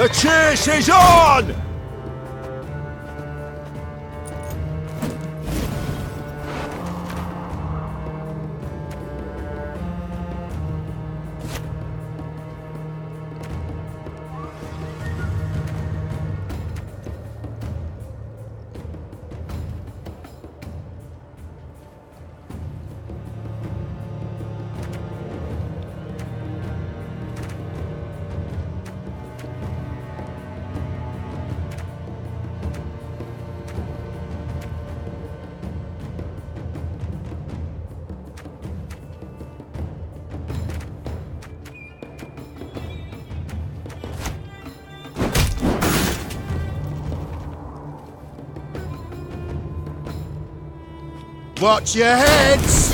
The chase is on! Watch your heads!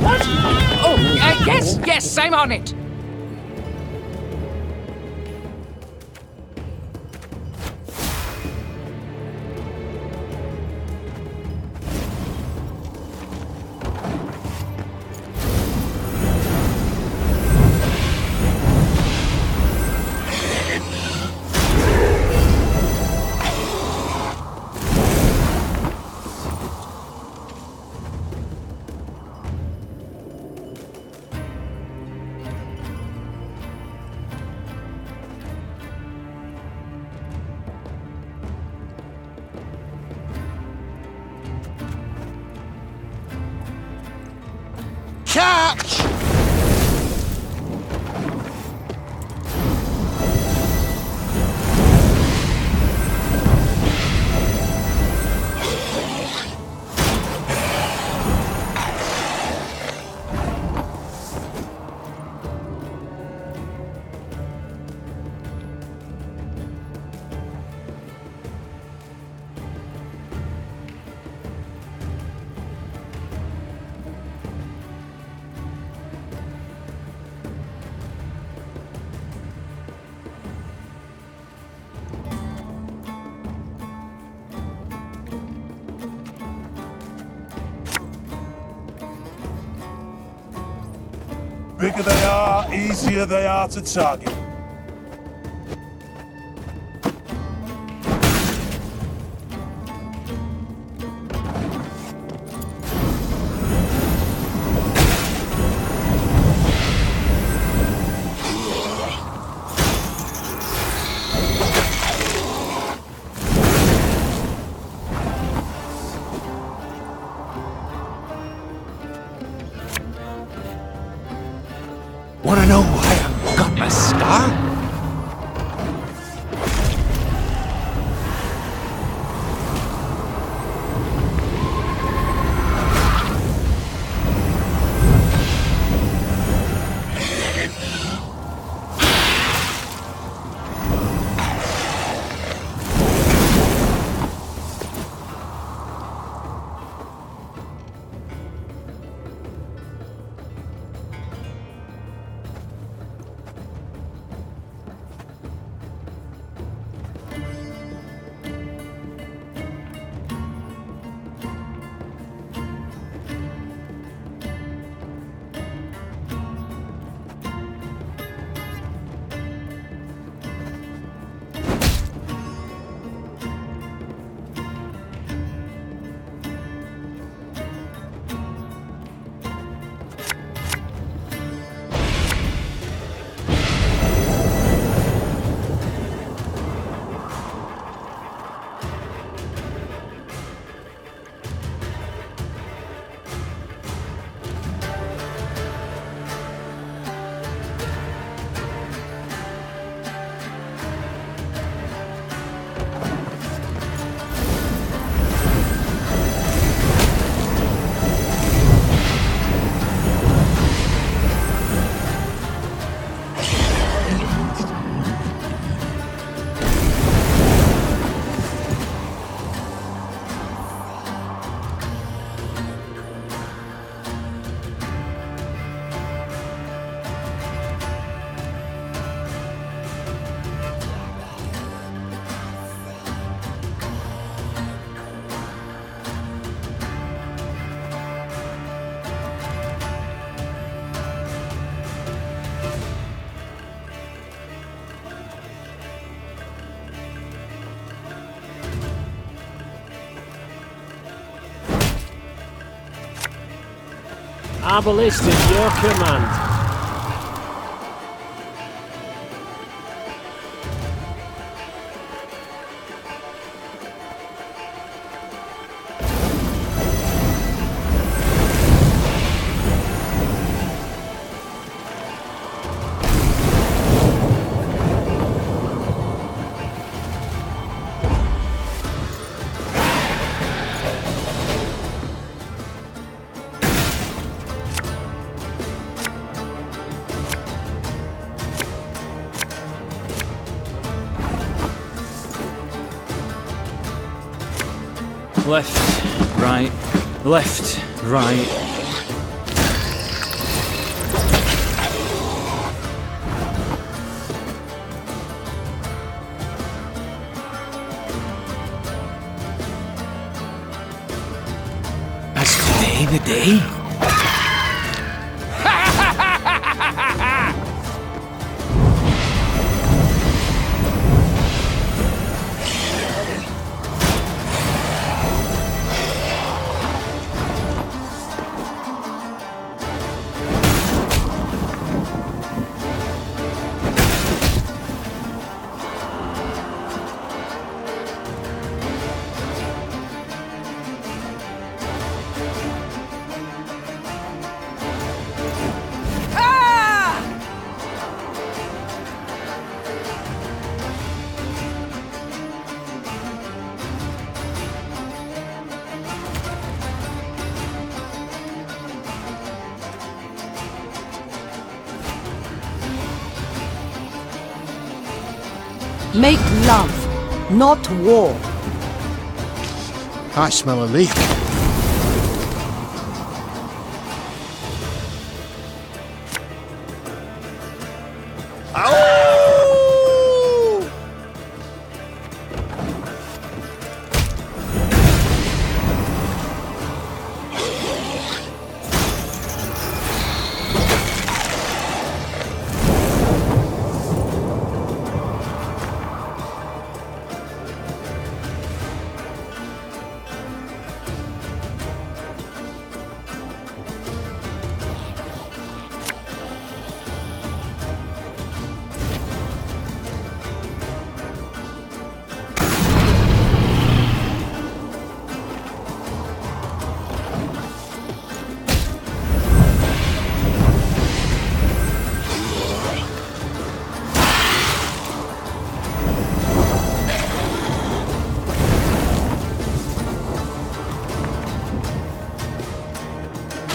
What? Oh, yes, I'm on it. Catch! Bigger they are, easier they are to target. Wanna know why I've got my scar? Our ballista at your command. Left, right, left, right. As today the day? Make love, not war. I smell a leak.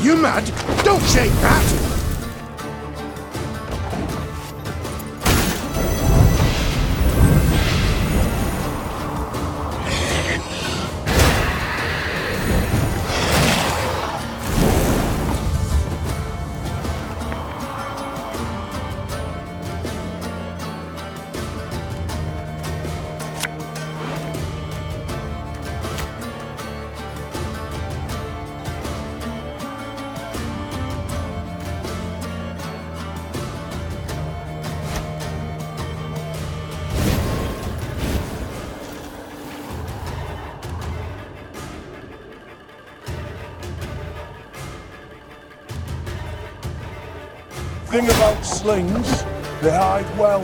You mad? Don't shake that! Thing about slings, they hide well.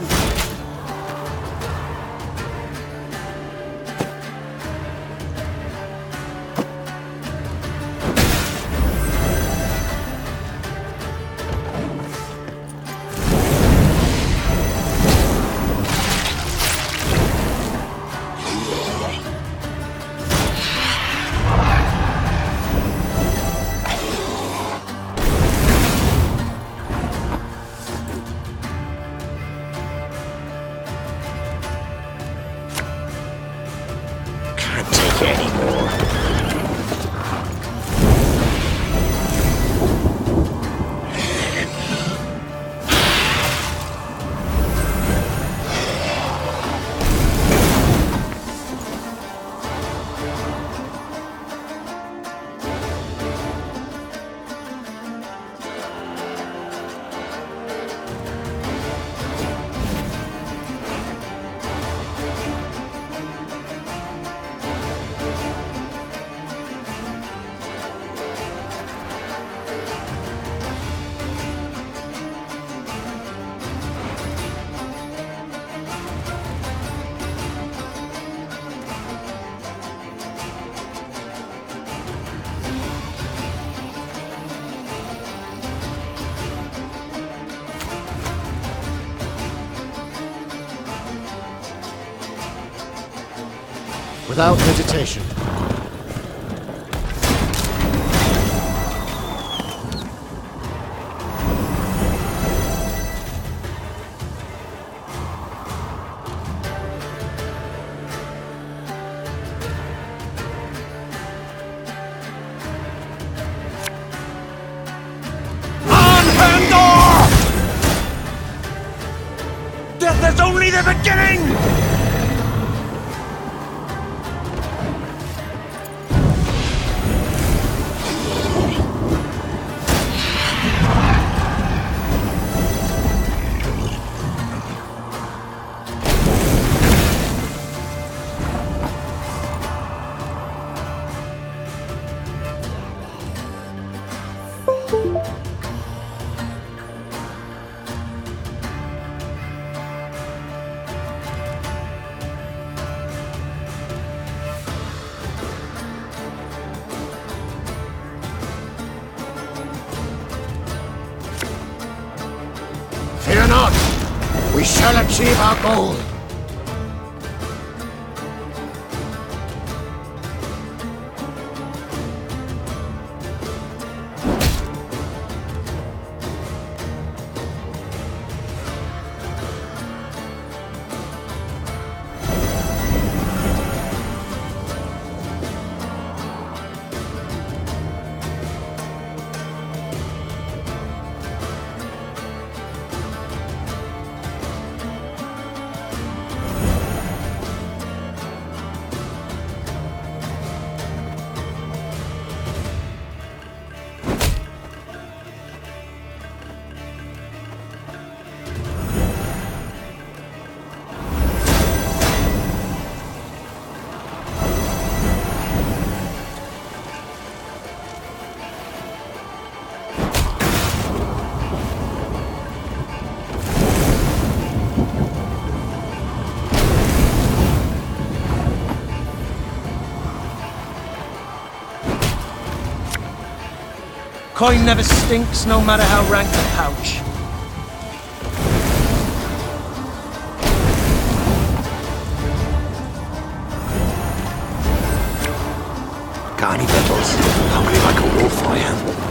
without hesitation. Death is only the beginning! Fear not! We shall achieve our goal! Coin never stinks, no matter how rank the pouch. Got any petals? Hungry like a wolf, I am.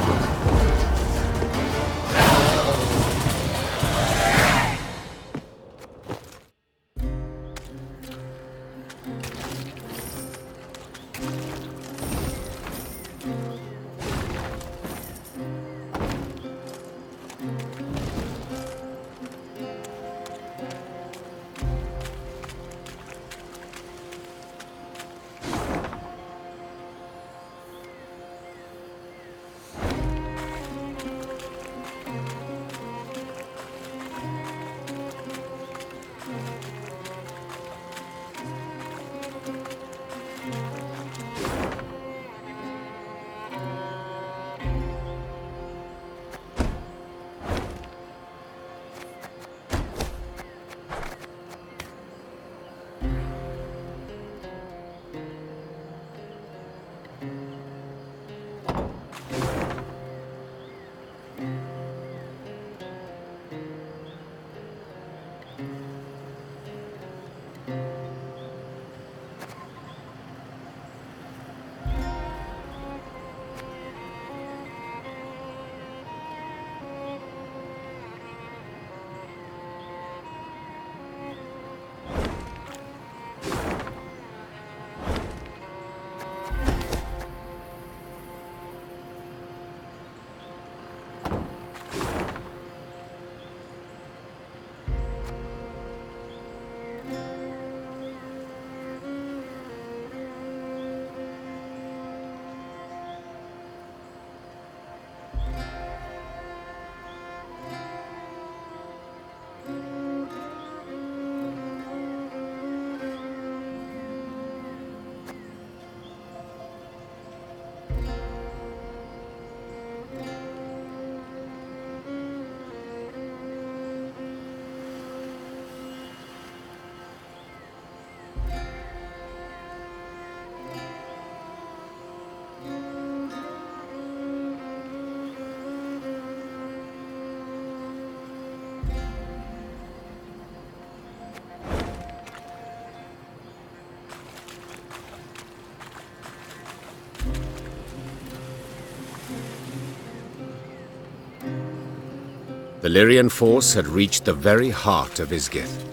The Lyrian force had reached the very heart of Isgith.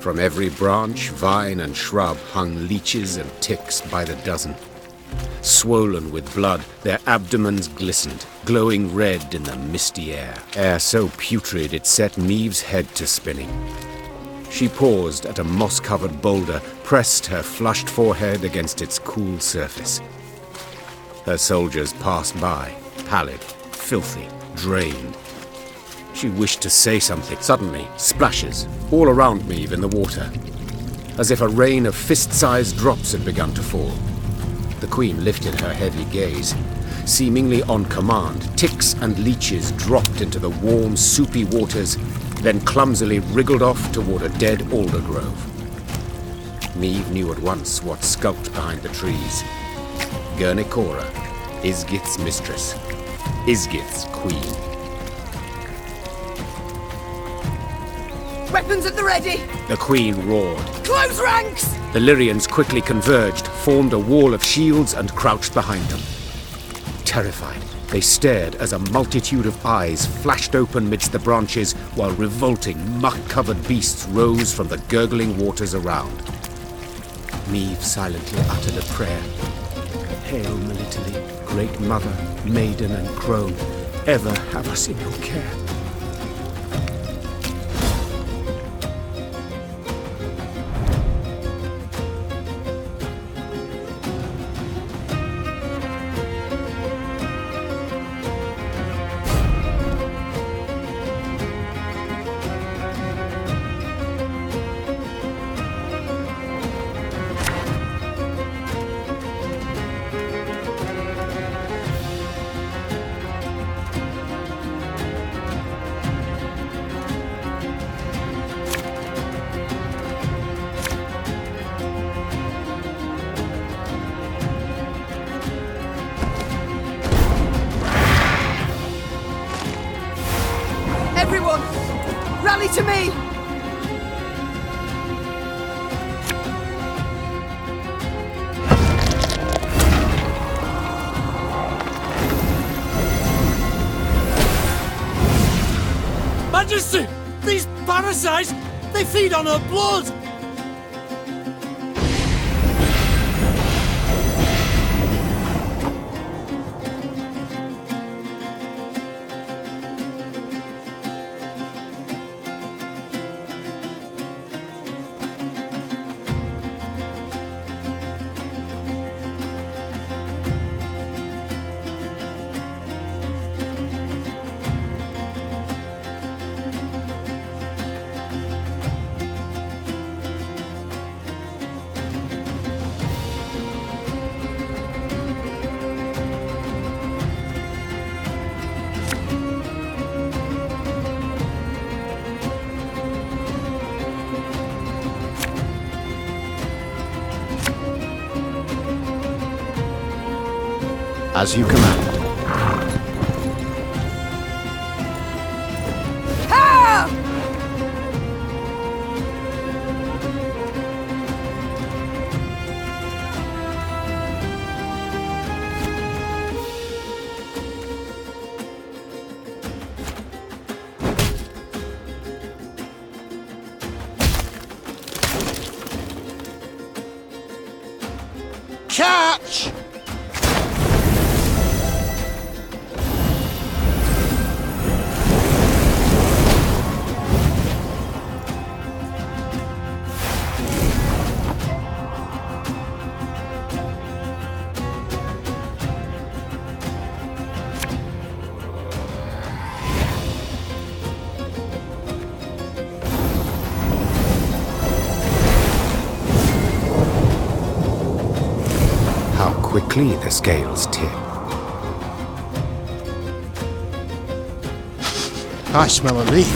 From every branch, vine, and shrub hung leeches and ticks by the dozen. Swollen with blood, their abdomens glistened, glowing red in the misty air so putrid it set Neve's head to spinning. She paused at a moss-covered boulder, pressed her flushed forehead against its cool surface. Her soldiers passed by, pallid, filthy, drained. She wished to say something. Suddenly, splashes all around Neve in the water, as if a rain of fist-sized drops had begun to fall. The Queen lifted her heavy gaze. Seemingly on command, ticks and leeches dropped into the warm, soupy waters, then clumsily wriggled off toward a dead alder grove. Neve knew at once what skulked behind the trees. Gurnikora, Isgith's mistress, Isgith's queen. Weapons at the ready! The Queen roared. Close ranks! The Lyrians quickly converged, formed a wall of shields, and crouched behind them. Terrified, they stared as a multitude of eyes flashed open midst the branches while revolting, muck-covered beasts rose from the gurgling waters around. Neve silently uttered a prayer. Hail, Melitele, great mother, maiden and crone, ever have us in your care. Everyone, rally to me! Majesty! These parasites, they feed on her blood! As you command. Ha! Catch! Quickly the scales tip. I smell a leak.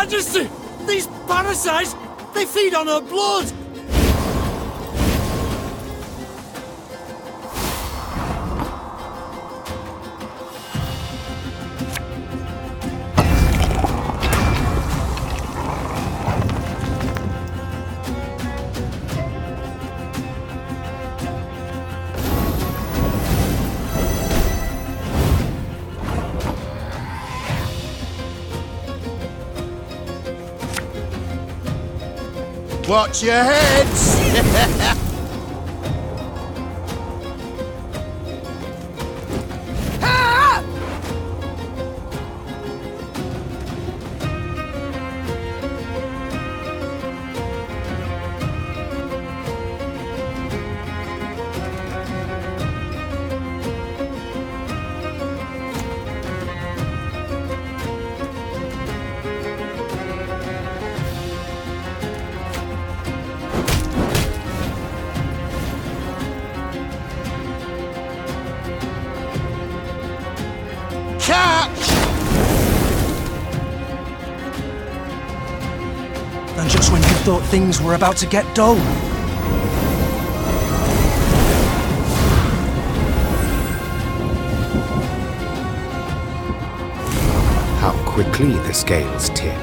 Majesty! These parasites, they feed on her blood! Watch your heads! And just when you thought things were about to get dull. How quickly the scales tip.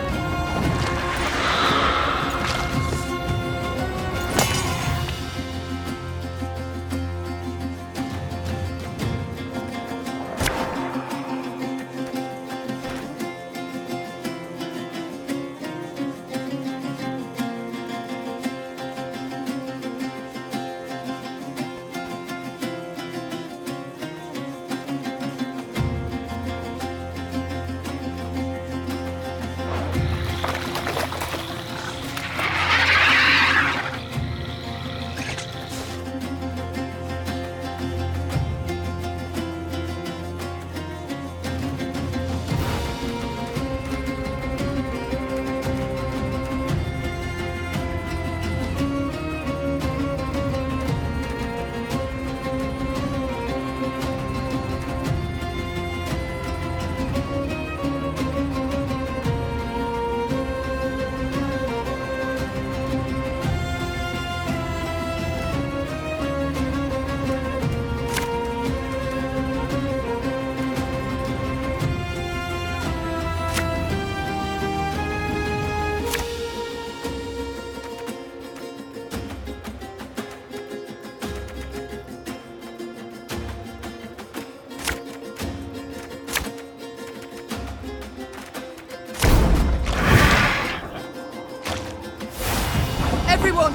Everyone,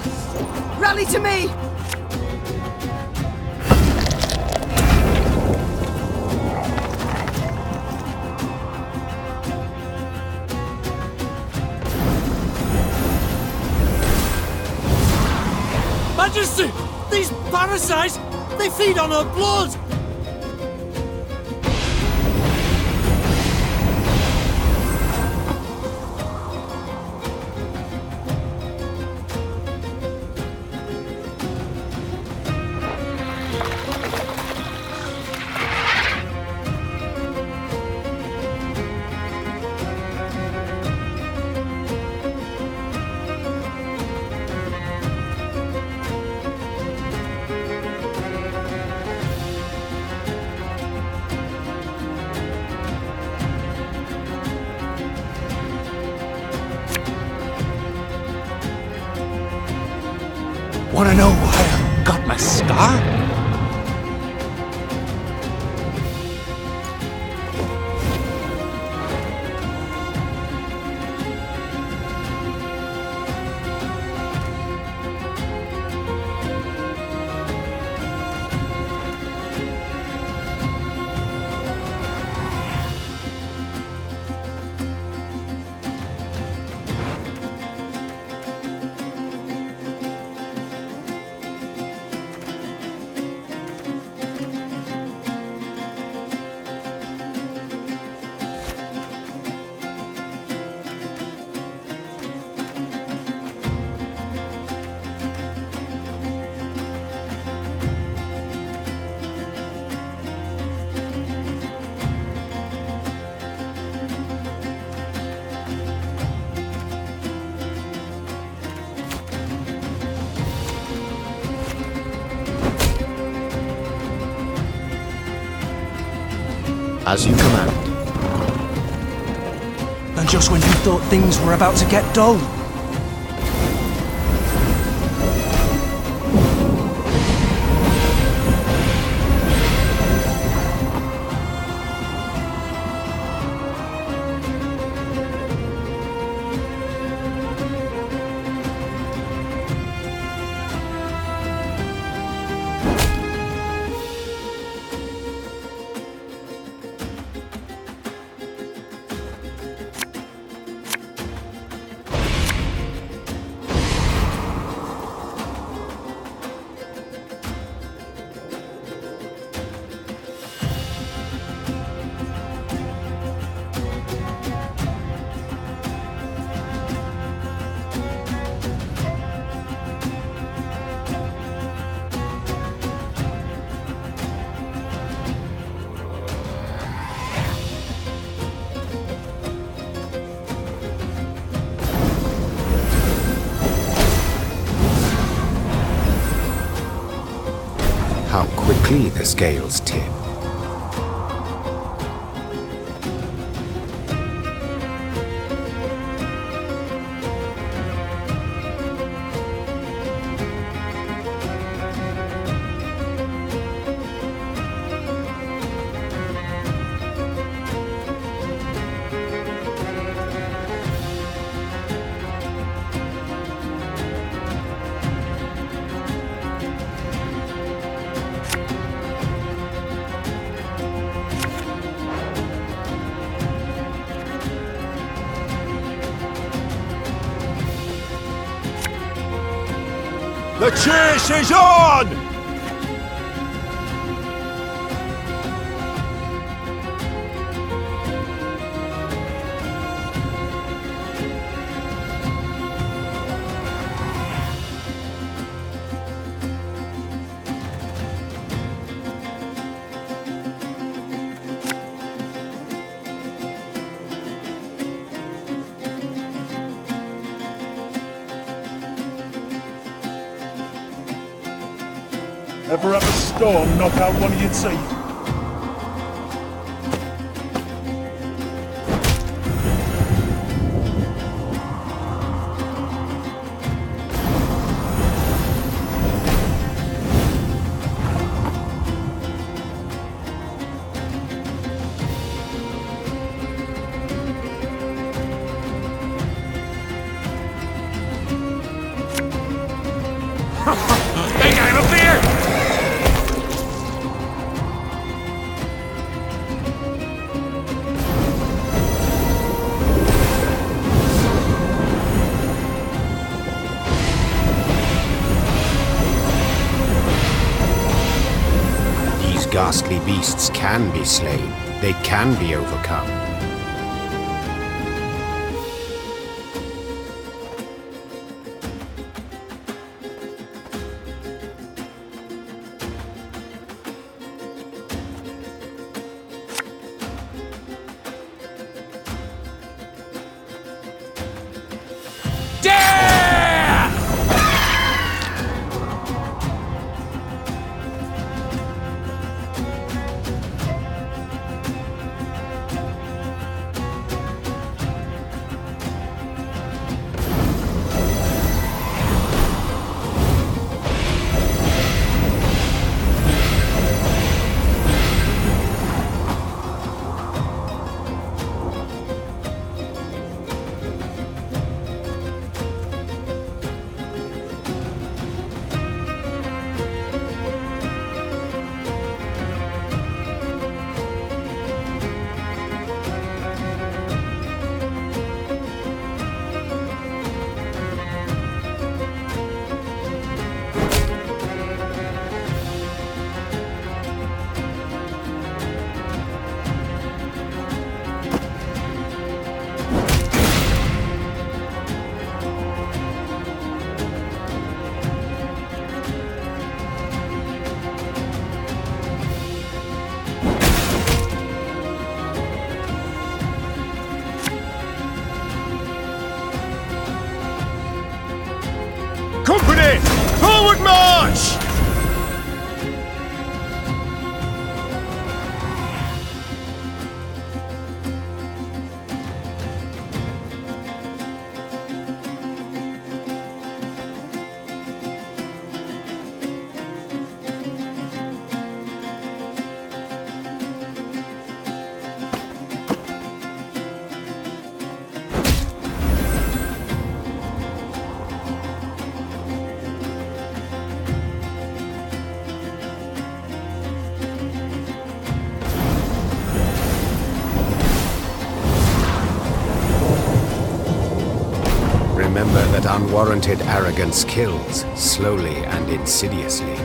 rally to me! Majesty! These parasites, they feed on her blood! Wanna know why I got my scar? As you command. And just when you thought things were about to get dull. How quickly the scales tip. The chase is on! Ever have a storm knock out one of your teeth? They got him up there! These ghastly beasts can be slain. They can be overcome. that unwarranted arrogance kills, slowly and insidiously.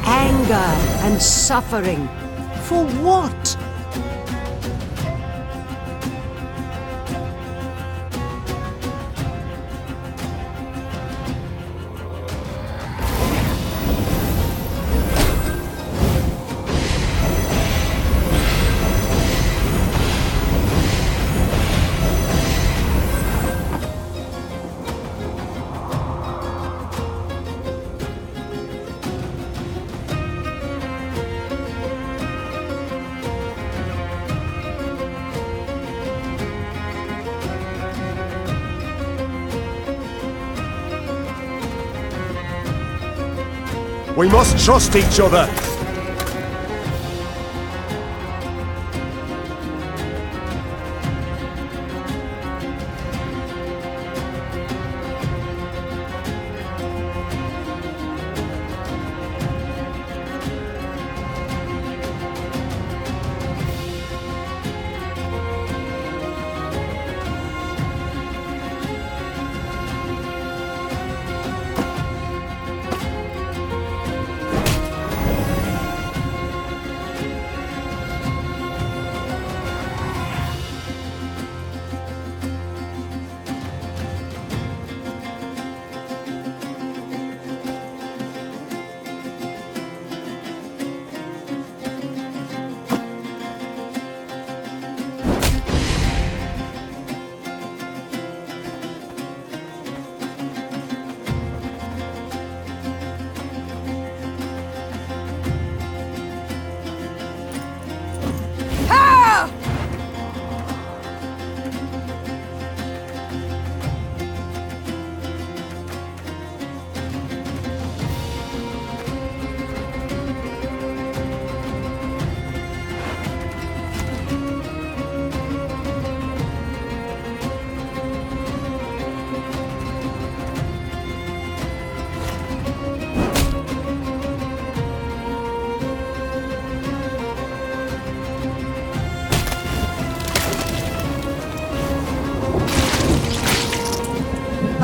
Anger and suffering. For what? We must trust each other.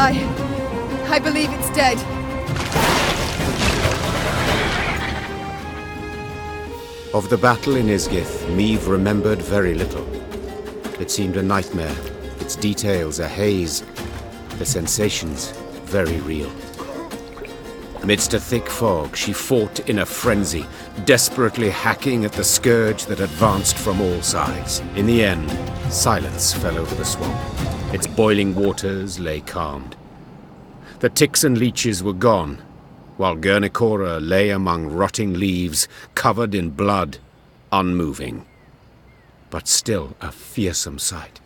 I believe it's dead. Of the battle in Isgith, Meve remembered very little. It seemed a nightmare, its details a haze, the sensations very real. Amidst a thick fog, she fought in a frenzy, desperately hacking at the scourge that advanced from all sides. In the end, silence fell over the swamp. Its boiling waters lay calmed. The ticks and leeches were gone, while Guernicora lay among rotting leaves, covered in blood, unmoving, but still a fearsome sight.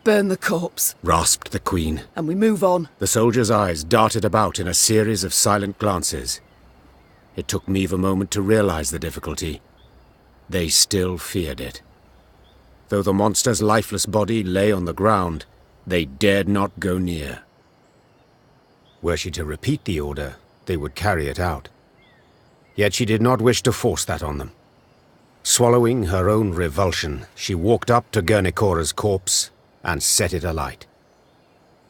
Burn the corpse, Rasped the Queen. and we move on. The soldier's eyes darted about in a series of silent glances. It took Meve a moment to realize the difficulty. They still feared it. Though the monster's lifeless body lay on the ground, they dared not go near. Were she to repeat the order, they would carry it out. Yet she did not wish to force that on them. Swallowing her own revulsion, she walked up to Guernicora's corpse and set it alight.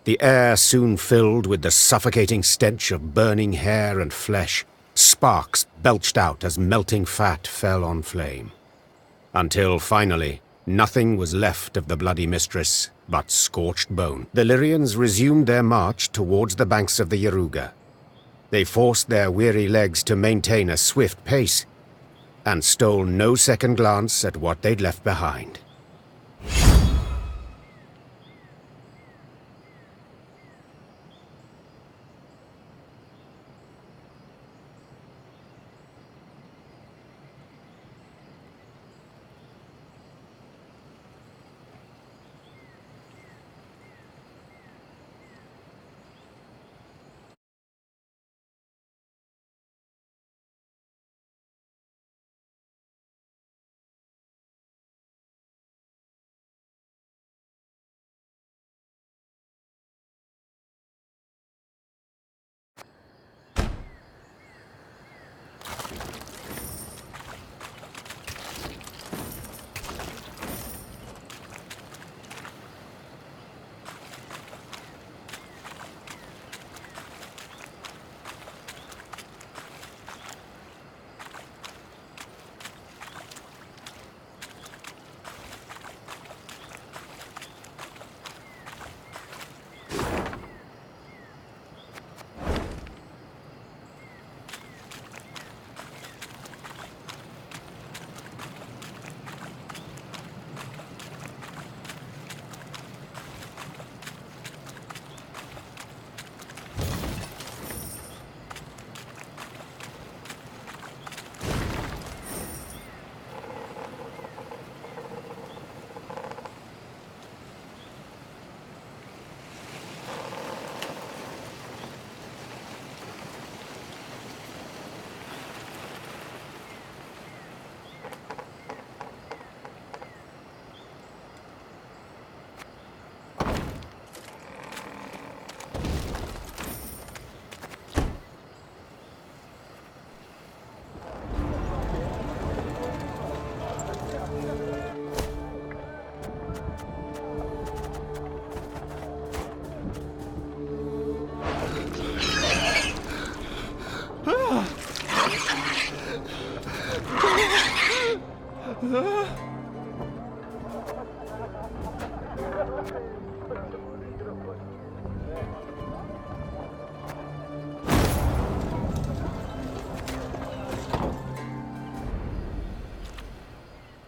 The air soon filled with the suffocating stench of burning hair and flesh. Sparks belched out as melting fat fell on flame. Until finally, nothing was left of the bloody mistress but scorched bone. The Lyrians resumed their march towards the banks of the Yaruga. They forced their weary legs to maintain a swift pace, and stole no second glance at what they'd left behind.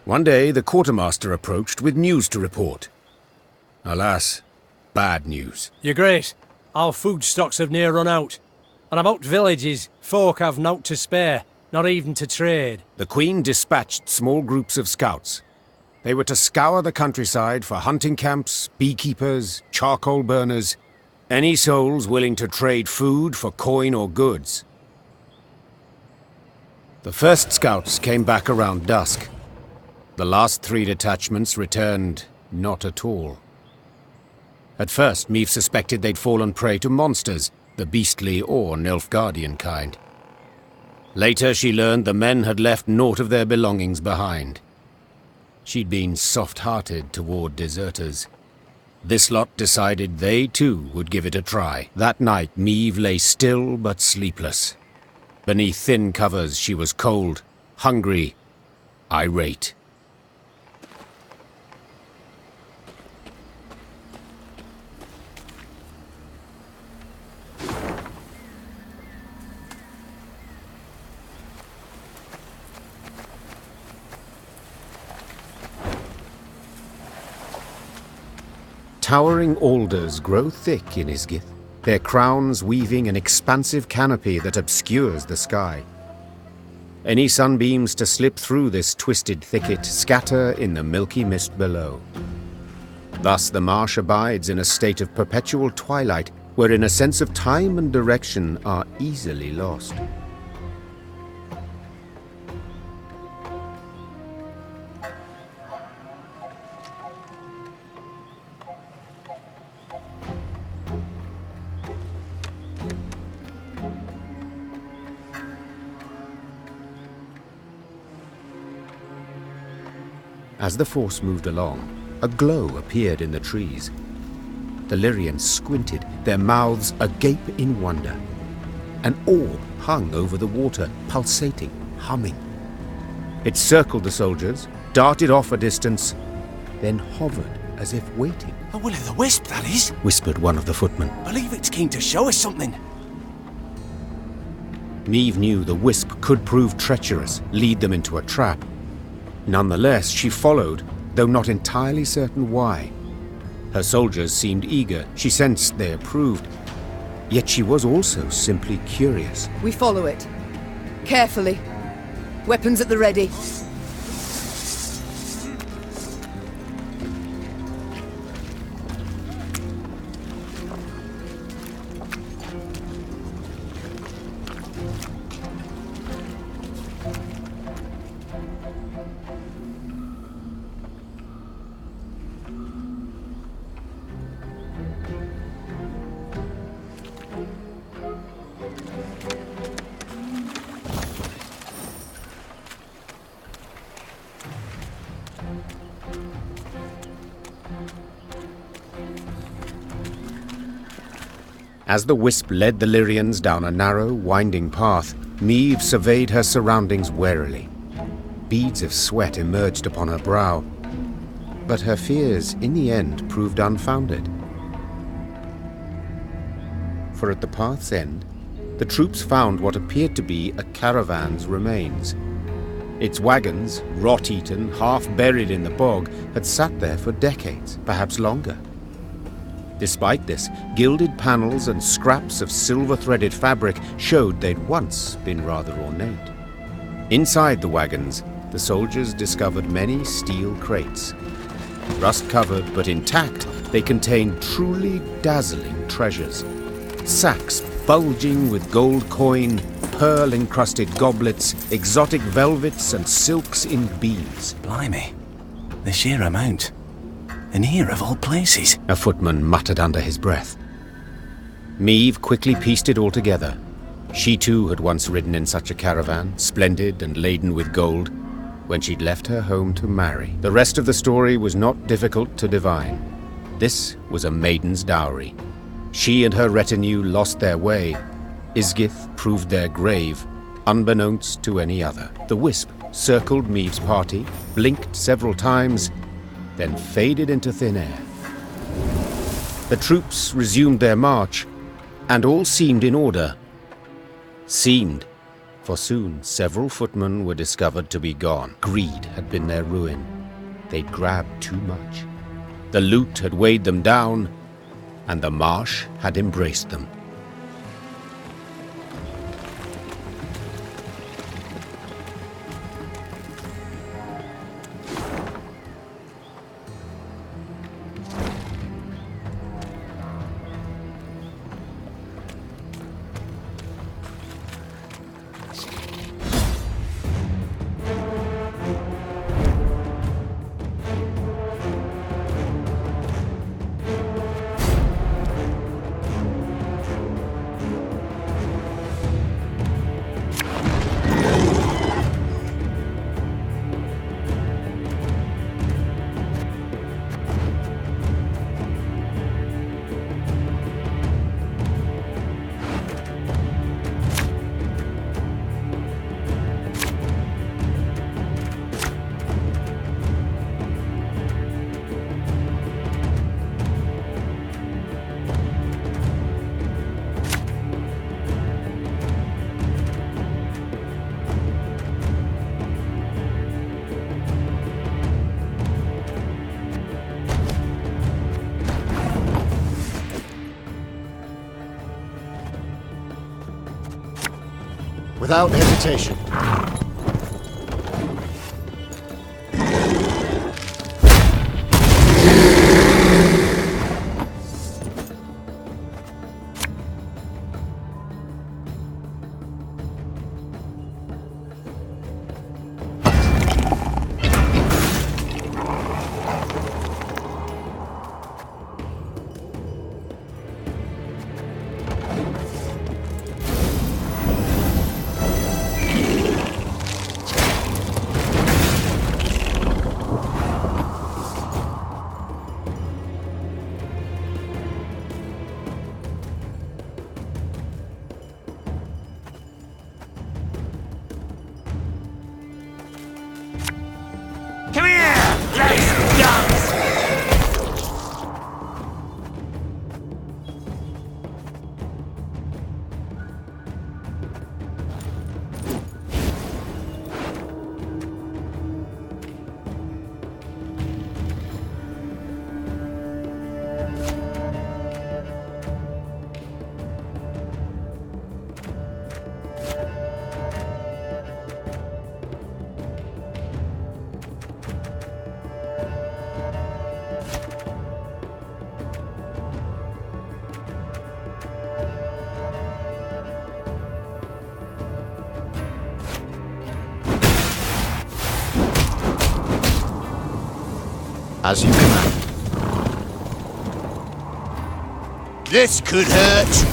One day, the quartermaster approached with news to report. Alas, bad news. Your Grace, our food stocks have near run out. And about villages, folk have naught to spare, Not even to trade. The Queen dispatched small groups of scouts. They were to scour the countryside for hunting camps, beekeepers, charcoal burners, any souls willing to trade food for coin or goods. The first scouts came back around dusk. The last 3 detachments returned not at all. At first, Meave suspected they'd fallen prey to monsters, the beastly or Nilfgaardian kind. Later, she learned the men had left naught of their belongings behind. She'd been soft-hearted toward deserters. This lot decided they, too, would give it a try. That night, Meave lay still but sleepless. Beneath thin covers, she was cold, hungry, irate. Towering alders grow thick in Isgith, their crowns weaving an expansive canopy that obscures the sky. Any sunbeams to slip through this twisted thicket scatter in the milky mist below. Thus the marsh abides in a state of perpetual twilight, wherein a sense of time and direction are easily lost. As the force moved along, a glow appeared in the trees. The Lyrians squinted, their mouths agape in wonder. An orb hung over the water, pulsating, humming. It circled the soldiers, darted off a distance, then hovered as if waiting. A will-o'-the-wisp, that is, whispered one of the footmen. Believe it's keen to show us something. Meave knew the wisp could prove treacherous, lead them into a trap. Nonetheless, she followed, though not entirely certain why. Her soldiers seemed eager. She sensed they approved. Yet she was also simply curious. We follow it. Carefully. Weapons at the ready. As the wisp led the Lyrians down a narrow, winding path, Meave surveyed her surroundings warily. Beads of sweat emerged upon her brow, but her fears in the end proved unfounded. For at the path's end, the troops found what appeared to be a caravan's remains. Its wagons, rot-eaten, half-buried in the bog, had sat there for decades, perhaps longer. Despite this, gilded panels and scraps of silver-threaded fabric showed they'd once been rather ornate. Inside the wagons, the soldiers discovered many steel crates. Rust-covered but intact, they contained truly dazzling treasures. Sacks bulging with gold coin, pearl-encrusted goblets, exotic velvets and silks in beads. Blimey, the sheer amount. And here of all places, a footman muttered under his breath. Meave quickly pieced it all together. She too had once ridden in such a caravan, splendid and laden with gold, when she'd left her home to marry. The rest of the story was not difficult to divine. This was a maiden's dowry. She and her retinue lost their way. Isgith proved their grave, unbeknownst to any other. The wisp circled Meave's party, blinked several times, then faded into thin air. The troops resumed their march, and all seemed in order. Seemed, for soon several footmen were discovered to be gone. Greed had been their ruin. They'd grabbed too much. The loot had weighed them down, and the marsh had embraced them. without hesitation. As you command. This could hurt.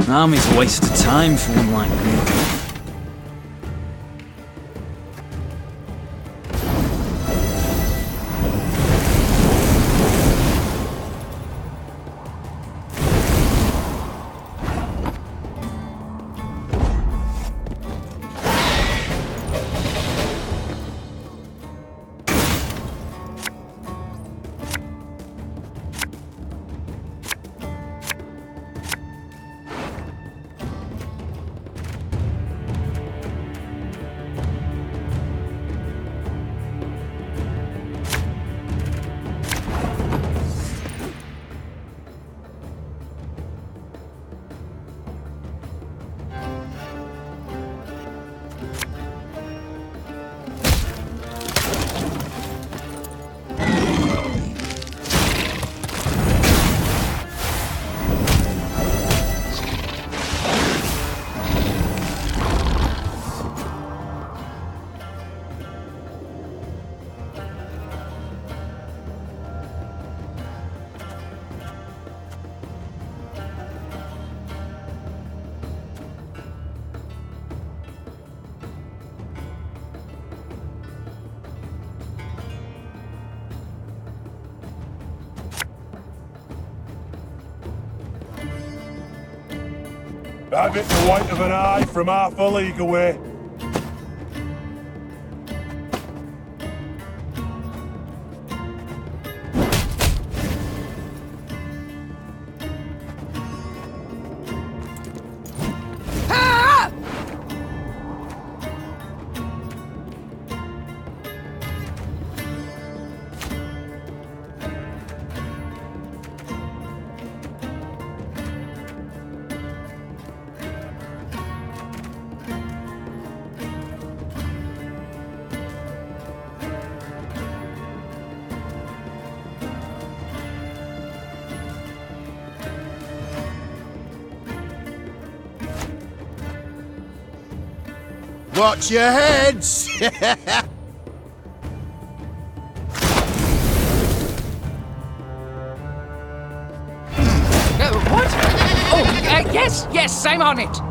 An army's a waste of time for one like me. Have it the white of an eye from half a league away. Watch your heads! What? Oh, yes, I'm on it.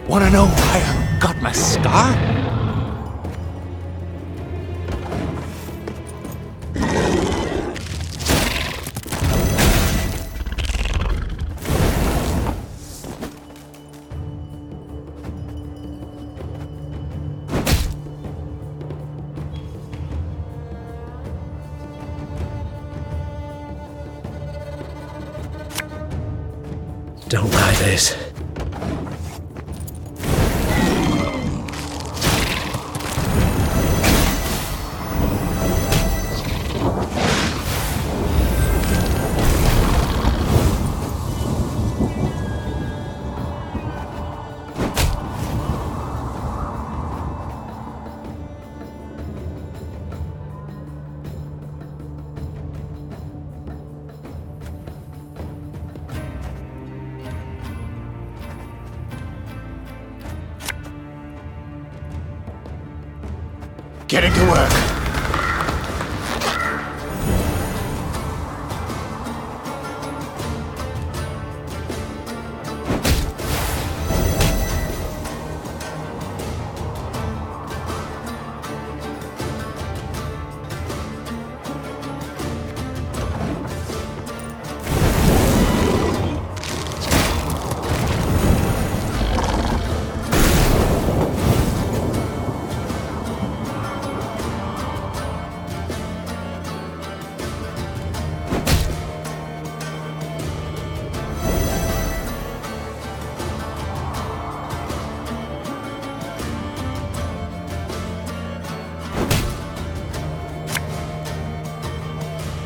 Wanna know why I got my scar? Don't lie this. Getting to work.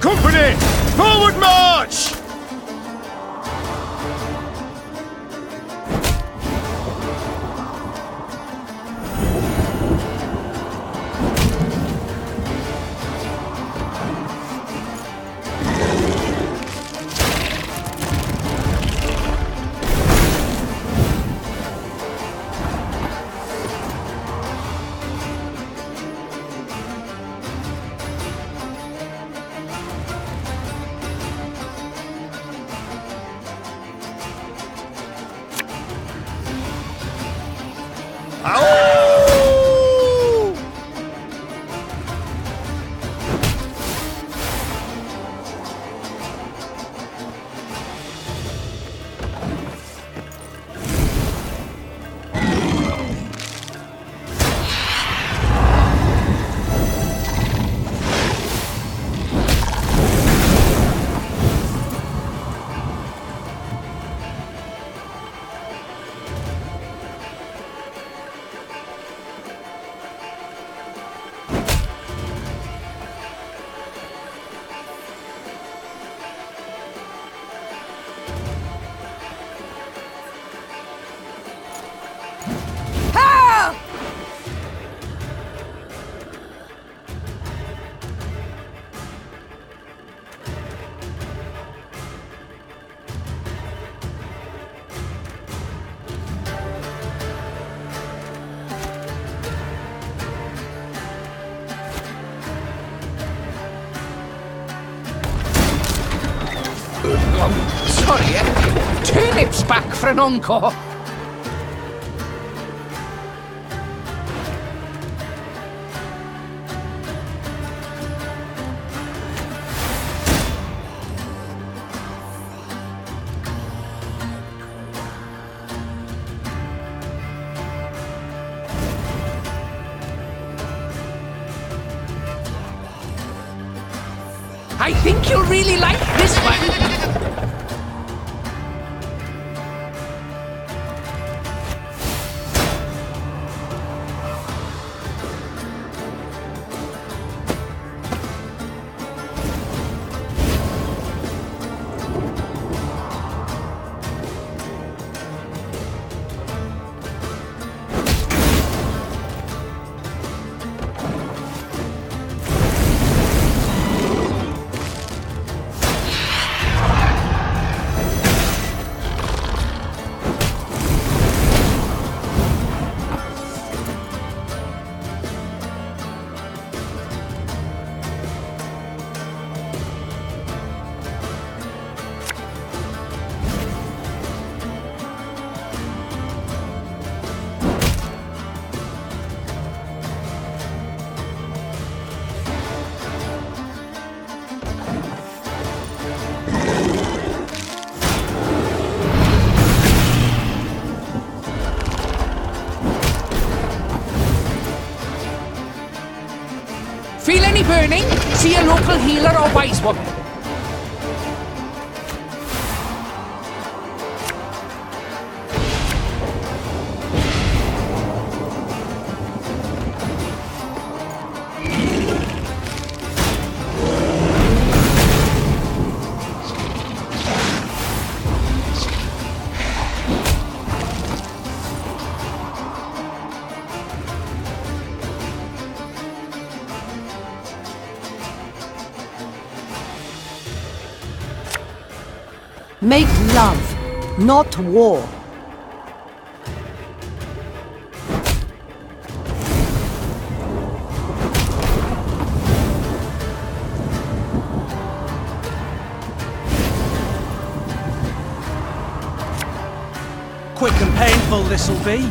Company! Forward march! Sorry, turnips back for an encore. I think you'll really like this one. Feel any burning? See a local healer or wise woman. Make love, not war. Quick and painful this'll be.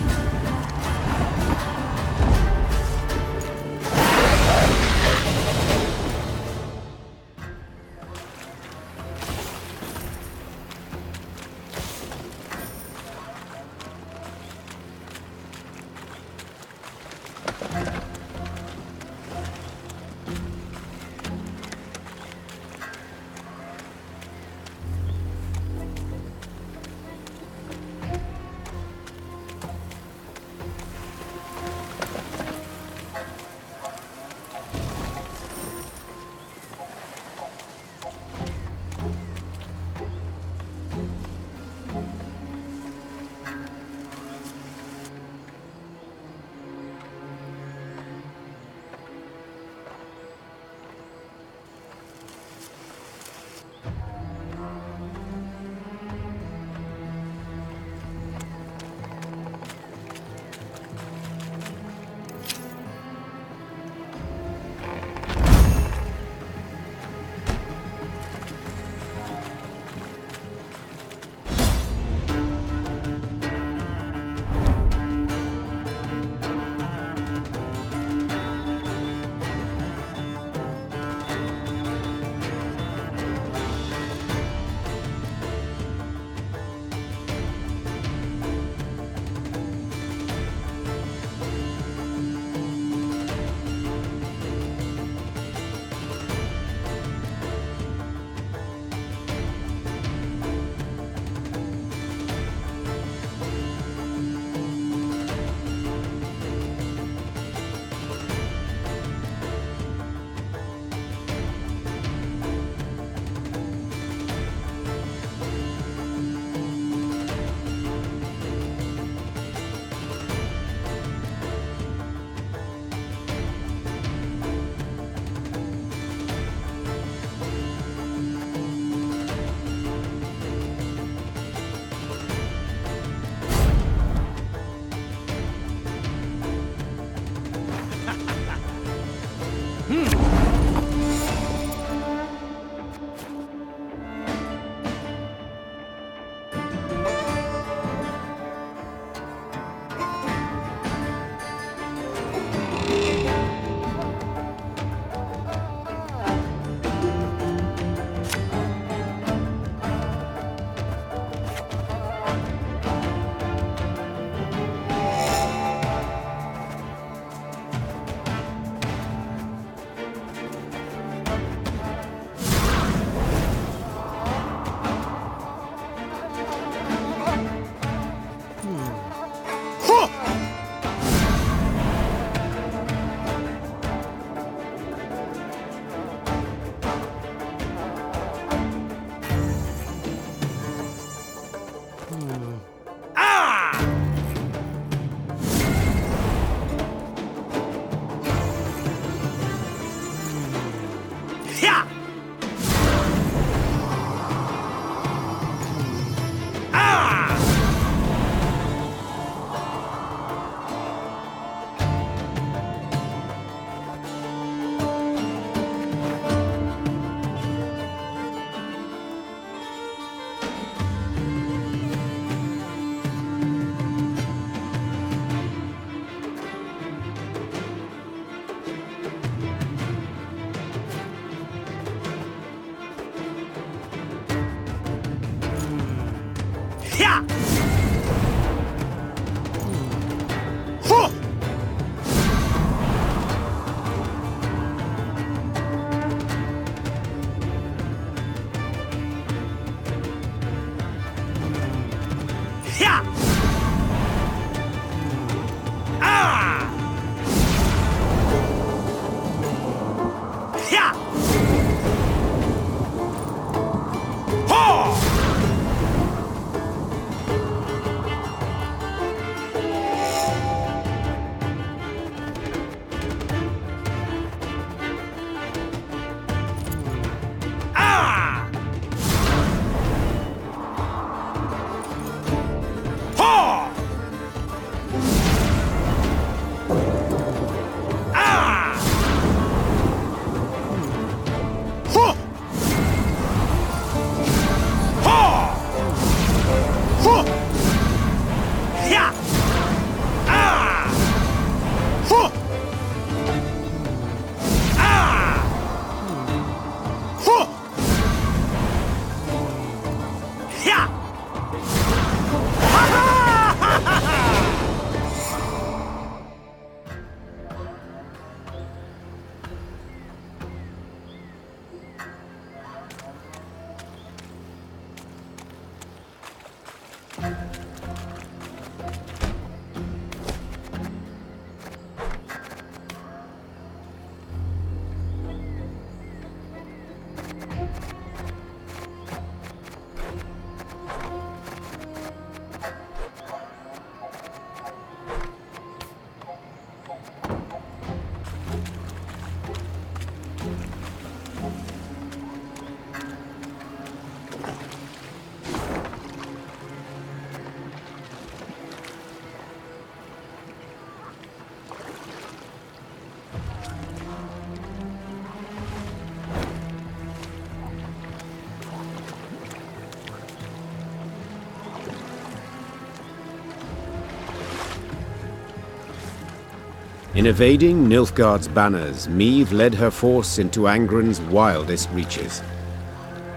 In evading Nilfgaard's banners, Meve led her force into Angren's wildest reaches.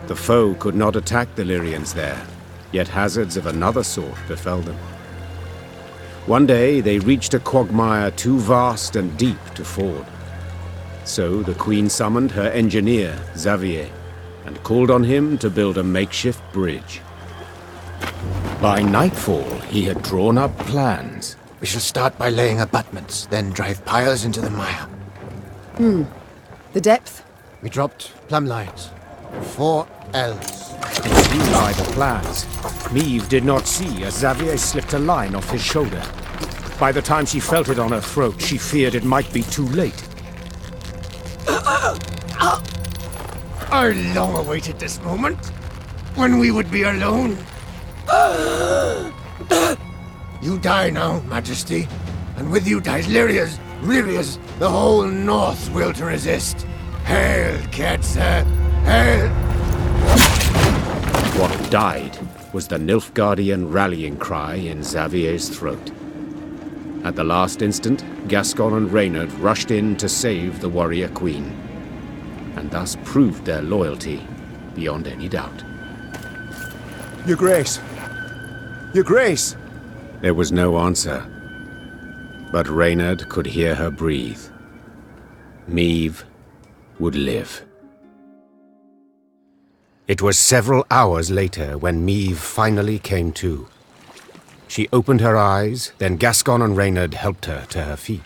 The foe could not attack the Lyrians there, yet hazards of another sort befell them. One day they reached a quagmire too vast and deep to ford. So the Queen summoned her engineer, Xavier, and called on him to build a makeshift bridge. By nightfall, he had drawn up plans. We shall start by laying abutments, then drive piles into the mire. The depth? We dropped plumb lines. 4 ells. It seemed by the plans, Meve did not see as Xavier slipped a line off his shoulder. By the time she felt it on her throat, she feared it might be too late. I long awaited this moment, when we would be alone. You die now, Majesty, and with you dies Lyria's, the whole North will to resist. Hail, Ketzer, hail! What died was the Nilfgaardian rallying cry in Xavier's throat. At the last instant, Gascon and Reynard rushed in to save the warrior queen, and thus proved their loyalty beyond any doubt. Your Grace! Your Grace! There was no answer, but Reynard could hear her breathe. Meve would live. It was several hours later when Meve finally came to. She opened her eyes, then Gascon and Reynard helped her to her feet.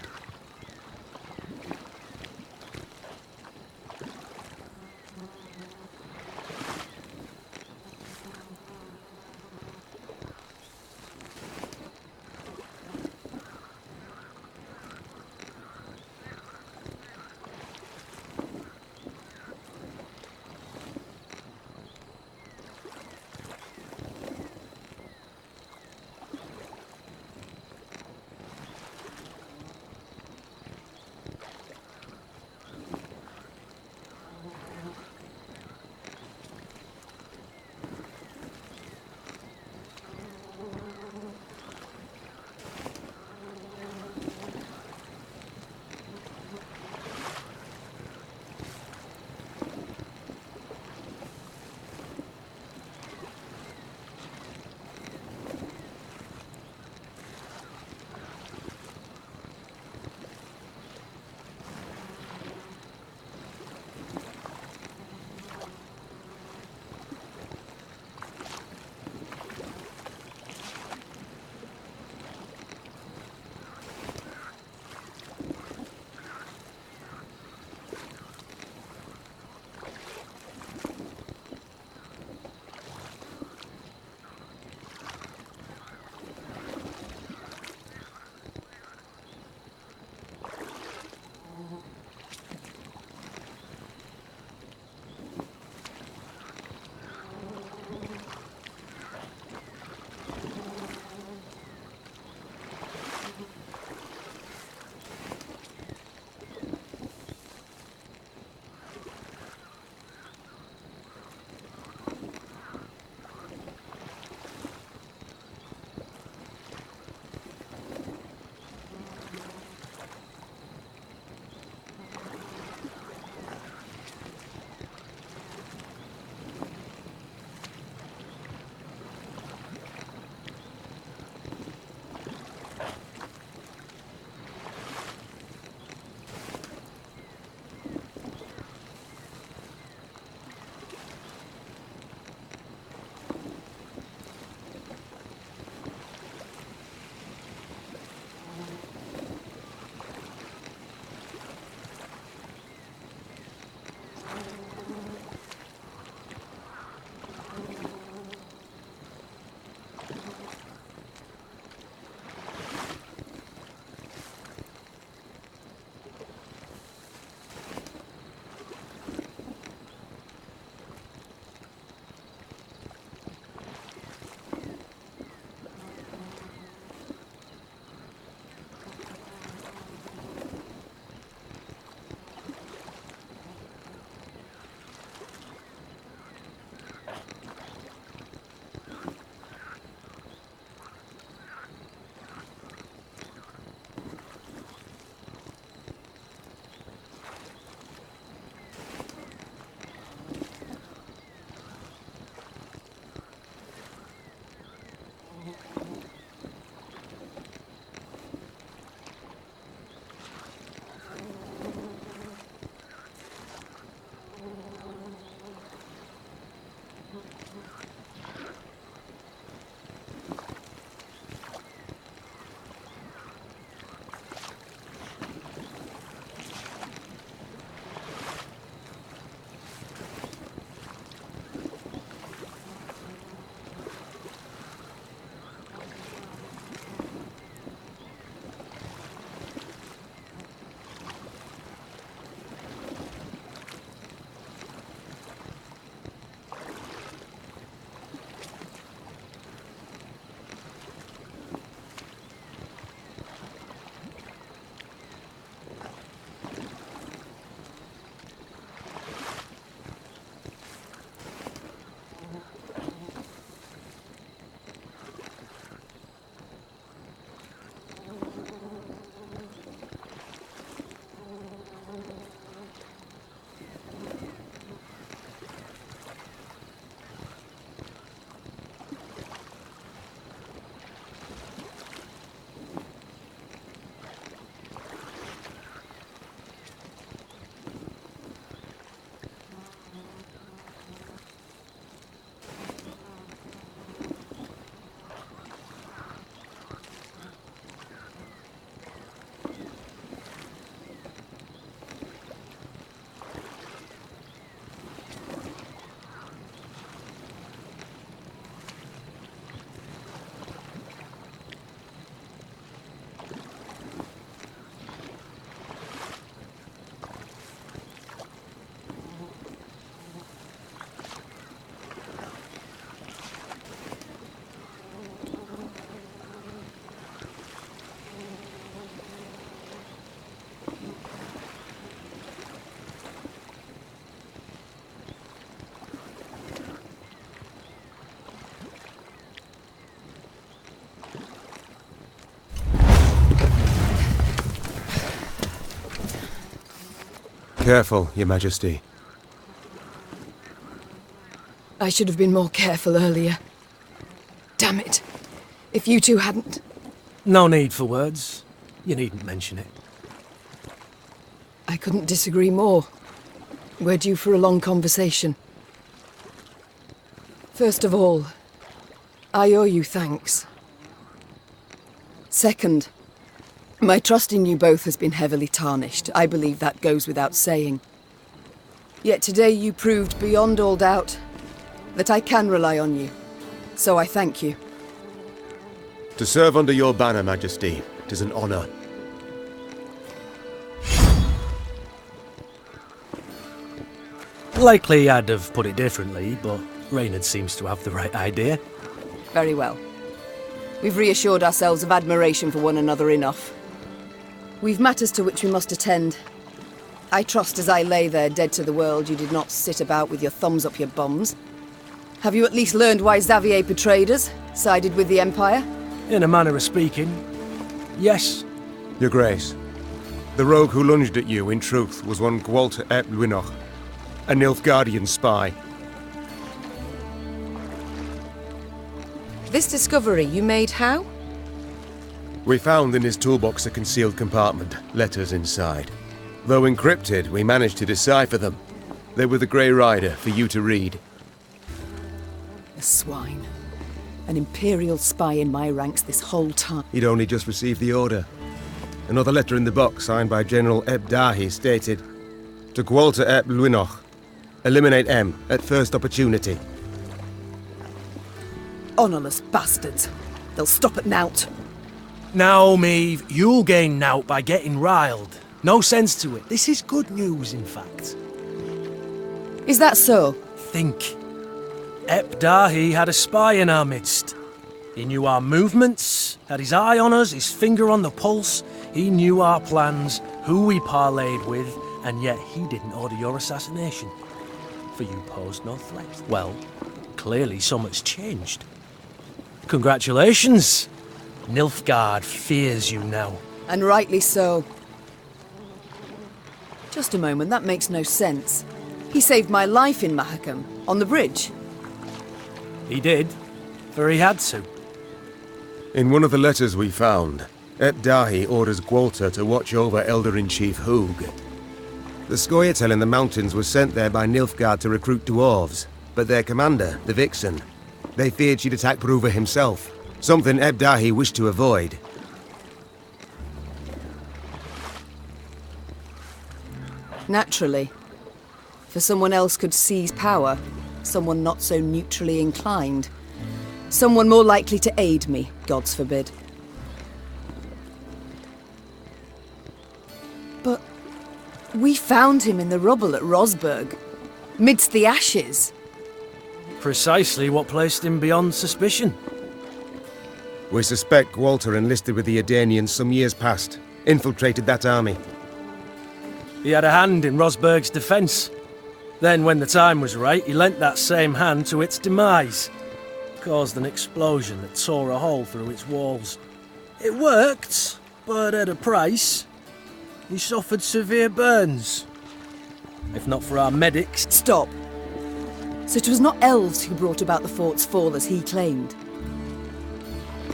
Careful, Your Majesty. I should have been more careful earlier. Damn it. If you two hadn't... No need for words. You needn't mention it. I couldn't disagree more. We're due for a long conversation. First of all, I owe you thanks. Second, my trust in you both has been heavily tarnished. I believe that goes without saying. Yet today you proved beyond all doubt that I can rely on you. So I thank you. To serve under your banner, Majesty, it is an honor. Likely I'd have put it differently, but Reynard seems to have the right idea. Very well. We've reassured ourselves of admiration for one another enough. We've matters to which we must attend. I trust as I lay there dead to the world, you did not sit about with your thumbs up your bums. Have you at least learned why Xavier betrayed us, sided with the Empire? In a manner of speaking, yes. Your Grace, the rogue who lunged at you, in truth, was one Gwalter ep Luinoch, a Nilfgaardian spy. This discovery you made how? We found in his toolbox a concealed compartment, letters inside. Though encrypted, we managed to decipher them. They were the Grey Rider for you to read. A swine. An Imperial spy in my ranks this whole time. He'd only just received the order. Another letter in the box, signed by General Eb Dahi, stated, "To Gwalter ep Luinoch, eliminate M at first opportunity." Honourless bastards. They'll stop at nout. Now, Maeve, you'll gain nout by getting riled. No sense to it. This is good news, in fact. Is that so? Think. Ep Dahi had a spy in our midst. He knew our movements, had his eye on us, his finger on the pulse. He knew our plans, who we parlayed with, and yet he didn't order your assassination. For you posed no threat. Well, clearly something's changed. Congratulations! Nilfgaard fears you now. And rightly so. Just a moment, that makes no sense. He saved my life in Mahakam, on the bridge. He did, for he had to. In one of the letters we found, Ep Dahi orders Gwalter to watch over Elder-in-Chief Hoog. The Scoia'tael in the mountains was sent there by Nilfgaard to recruit dwarves, but their commander, the Vixen, they feared she'd attack Bruva himself, something Eb Dahi wished to avoid. Naturally. For someone else could seize power, someone not so neutrally inclined. Someone more likely to aid me, gods forbid. But we found him in the rubble at Rosberg, midst the ashes. Precisely what placed him beyond suspicion. We suspect Gwalter enlisted with the Edanians some years past, infiltrated that army. He had a hand in Rosberg's defence. Then, when the time was right, he lent that same hand to its demise. Caused an explosion that tore a hole through its walls. It worked, but at a price. He suffered severe burns. If not for our medics... Stop. So it was not elves who brought about the fort's fall as he claimed?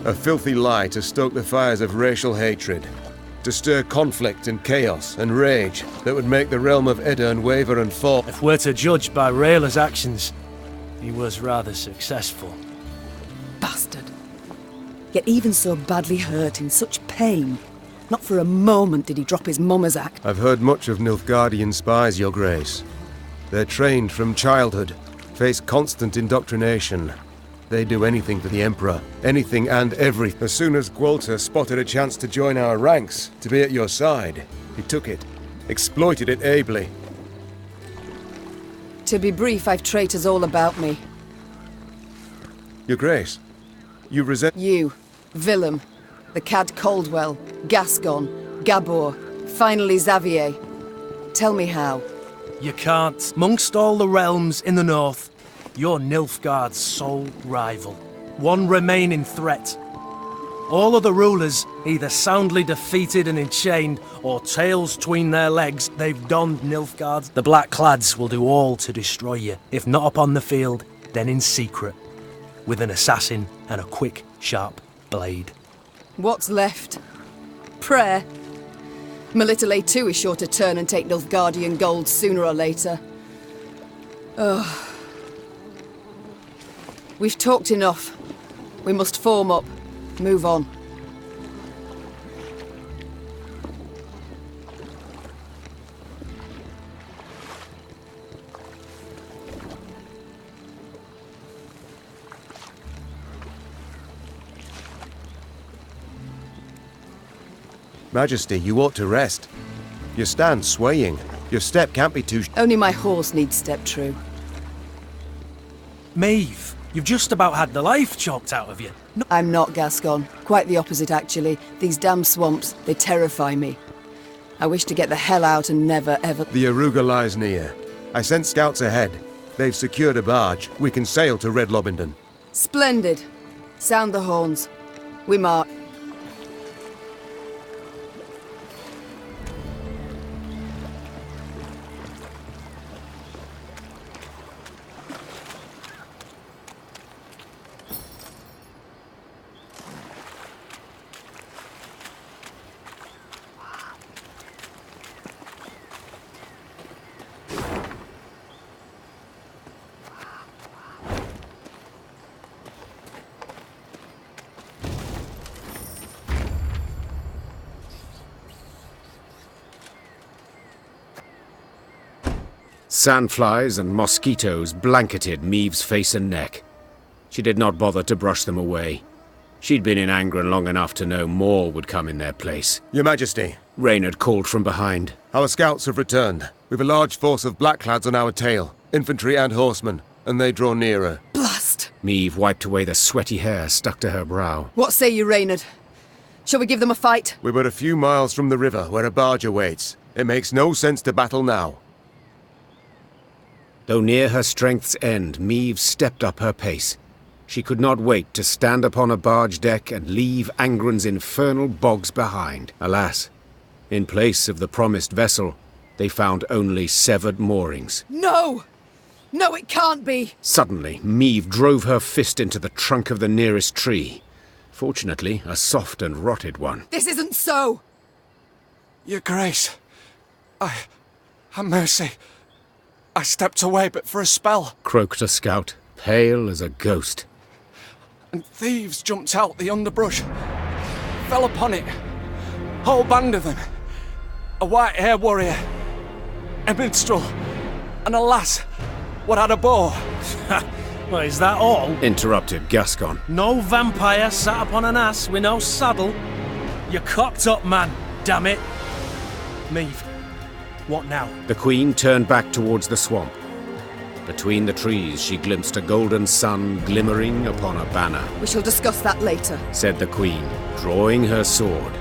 A filthy lie to stoke the fires of racial hatred, to stir conflict and chaos and rage that would make the realm of Edirn waver and fall. If we're to judge by Rayla's actions, he was rather successful. Bastard. Yet even so badly hurt, in such pain, not for a moment did he drop his mummer's act. I've heard much of Nilfgaardian spies, Your Grace. They're trained from childhood, face constant indoctrination. They do anything for the Emperor, anything and everything. As soon as Gwalter spotted a chance to join our ranks, to be at your side, he took it, exploited it ably. To be brief, I've traitors all about me. Your Grace, you resent... You, Willem, the Cad Caldwell, Gascon, Gabor, finally Xavier. Tell me how. You can't. Amongst all the realms in the north, you're Nilfgaard's sole rival. One remaining threat. All other rulers, either soundly defeated and enchained, or tails tween their legs, they've donned Nilfgaard. The Black Clads will do all to destroy you, if not upon the field, then in secret, with an assassin and a quick, sharp blade. What's left? Prayer. Melitele too is sure to turn and take Nilfgaardian gold sooner or later. Ugh. We've talked enough. We must form up. Move on. Majesty, you ought to rest. You stand swaying. Your step can't be too... Only my horse needs step true. Maeve, you've just about had the life choked out of you. No. I'm not Gascon. Quite the opposite, actually. These damn swamps, they terrify me. I wish to get the hell out and never, ever... The Aruga lies near. I sent scouts ahead. They've secured a barge. We can sail to Red Lobington. Splendid. Sound the horns. We march. Sandflies and mosquitoes blanketed Maeve's face and neck. She did not bother to brush them away. She'd been in Angren long enough to know more would come in their place. Your Majesty. Reynard called from behind. Our scouts have returned. We've a large force of Blackclads on our tail, infantry and horsemen, and they draw nearer. Blast! Maeve wiped away the sweaty hair stuck to her brow. What say you, Reynard? Shall we give them a fight? We're but a few miles from the river, where a barge awaits. It makes no sense to battle now. Though near her strength's end, Maeve stepped up her pace. She could not wait to stand upon a barge deck and leave Angren's infernal bogs behind. Alas, in place of the promised vessel, they found only severed moorings. No! No, it can't be! Suddenly, Maeve drove her fist into the trunk of the nearest tree. Fortunately, a soft and rotted one. This isn't so! Your Grace, have mercy. I stepped away but for a spell. Croaked a scout, pale as a ghost. And thieves jumped out the underbrush. Fell upon it. Whole band of them. A white-haired warrior. A minstrel. And a lass. What had a bow. Well, is that all? Interrupted Gascon. No vampire sat upon an ass with no saddle? You're cocked up, man. Damn it. Maeve. What now? The Queen turned back towards the swamp. Between the trees, she glimpsed a golden sun glimmering upon a banner. We shall discuss that later, said the Queen, drawing her sword.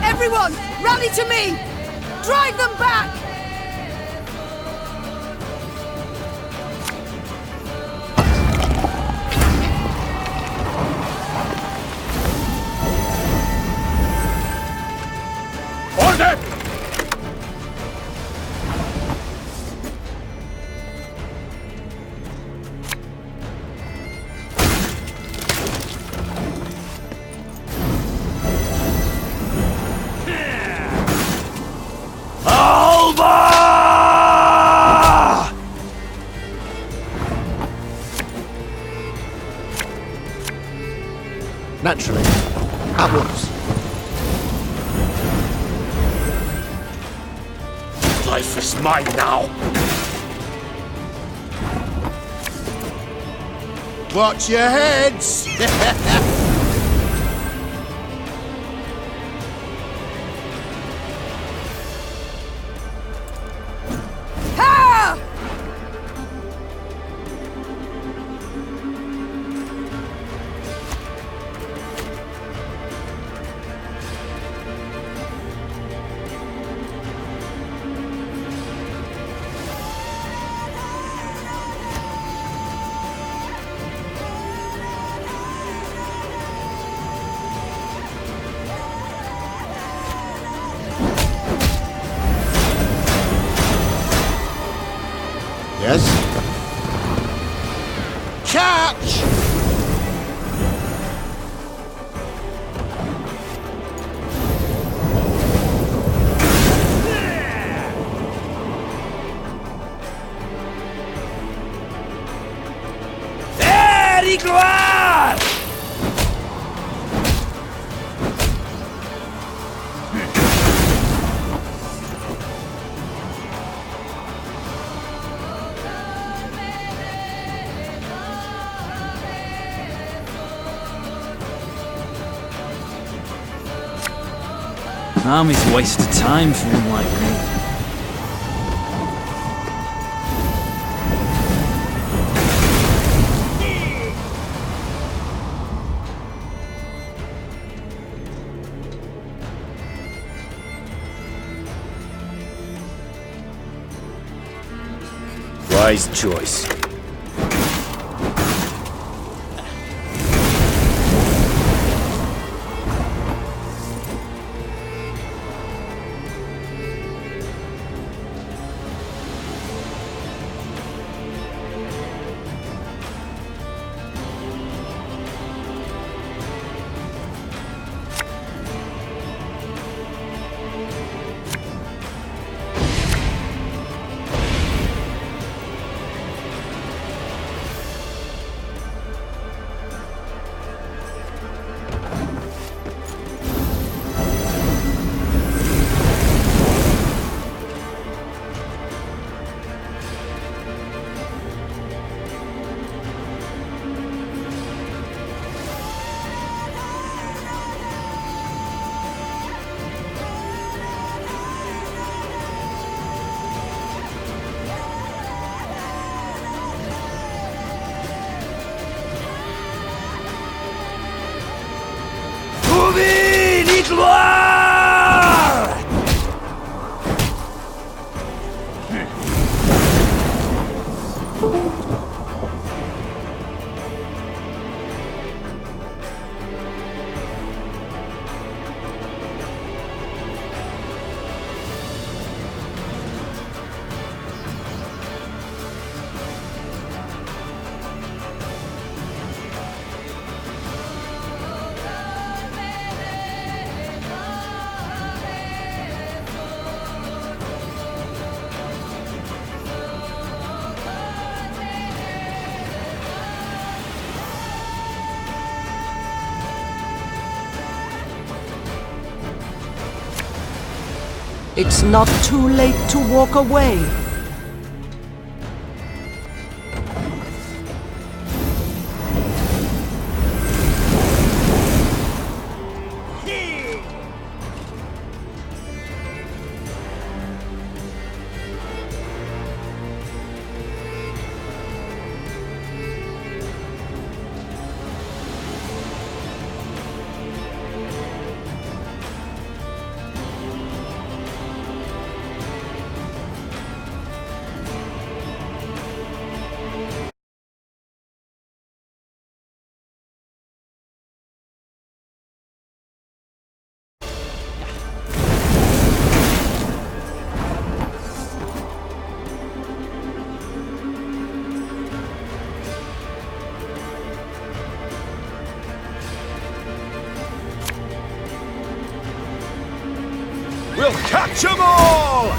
Everyone, rally to me! Drive them back! Order! Naturally. At once. life is mine now. Watch your heads! Yes? Catch! Very gloire! Army's a waste of time for one like me. Wise choice. It's not too late to walk away. We'll catch 'em all!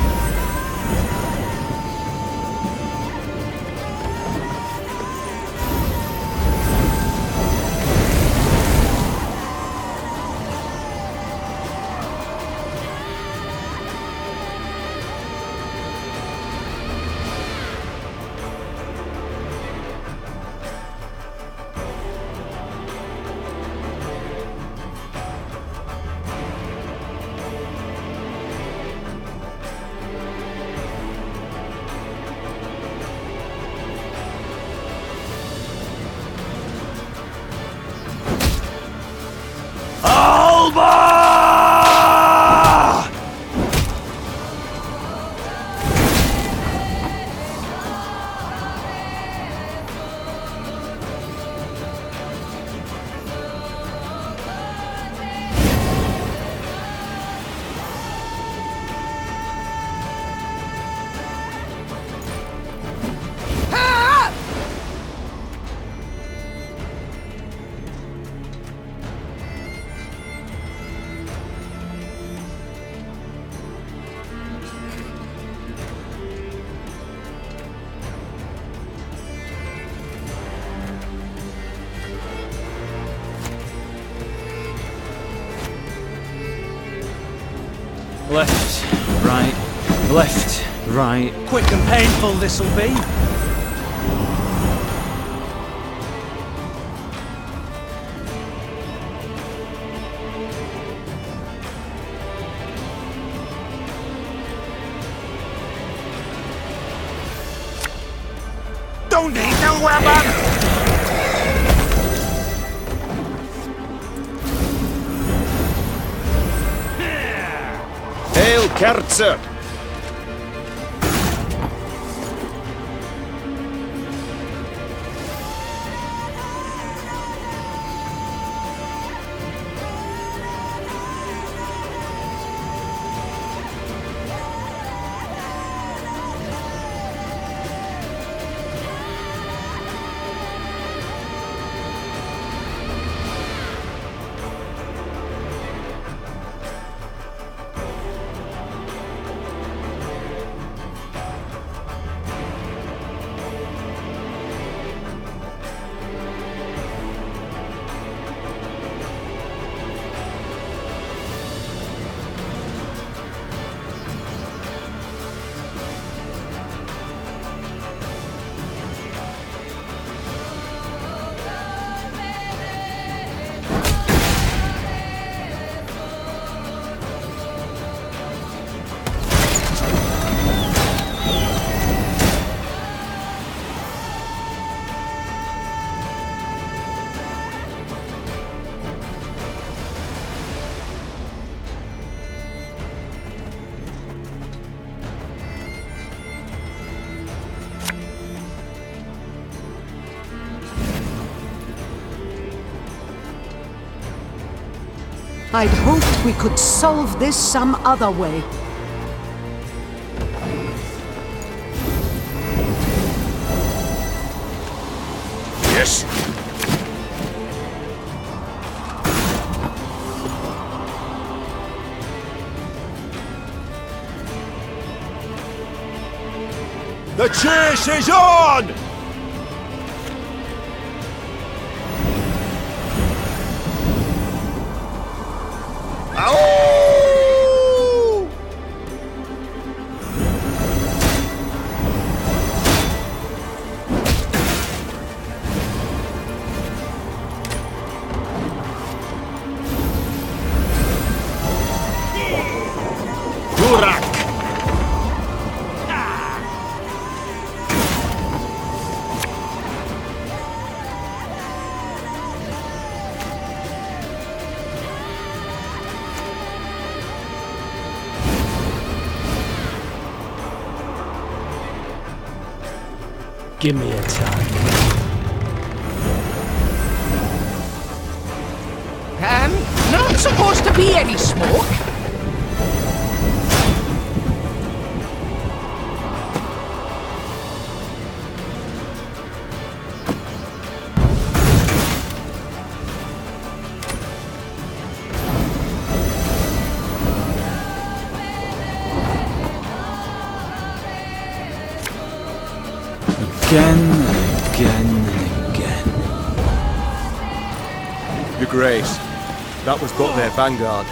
Left, right, left, right. Quick and painful this'll be. Don't need no weapon! Hail, Kerzer! I'd hoped we could solve this some other way. Yes! The chase is on! Give me a time. Not supposed to be any smoke. Again, again, and again. Your Grace, that was but their vanguard.